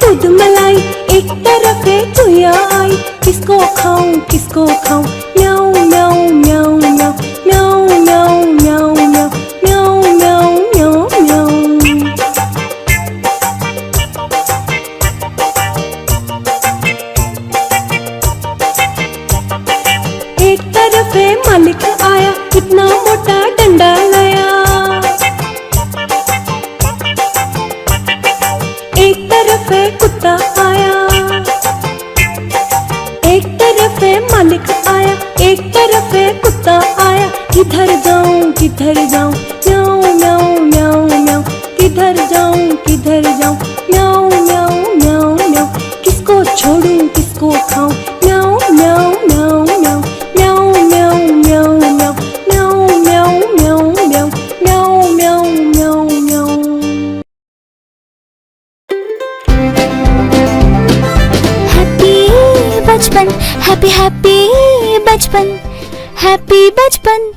दूध मलाई, एक तरफ है चूहिया आई। किसको खाऊं किसको खाऊं, म्याऊ म्याऊ म्याऊ म्याऊ, म्याऊ म्याऊ म्याऊ म्याऊ, म्याऊ म्याऊ म्याऊ म्याऊ। एक तरफ है मालिक आया, इतना मोटा डंडा लाया। एक तरफ है कुत्ता आया, एक तरफ है मालिक आया, एक तरफ है कुत्ता आया। किधर जाऊं किधर जाऊं, म्याऊ म्याऊ म्याऊ म्याऊ, किधर जाऊं किधर जाऊं, म्याऊ म्याऊ म्याऊ म्याऊ। किसको छोड़ूं किसको खाऊं, म्याऊ म्याऊ म्याऊ म्याऊ, म्याऊ म्याऊ म्याऊ म्याऊ, म्याऊ म्याऊ म्याऊ म्याऊ, म्याऊ म्याऊ म्याऊ म्याऊ। बचपन, हैप्पी हैप्पी बचपन, हैप्पी बचपन।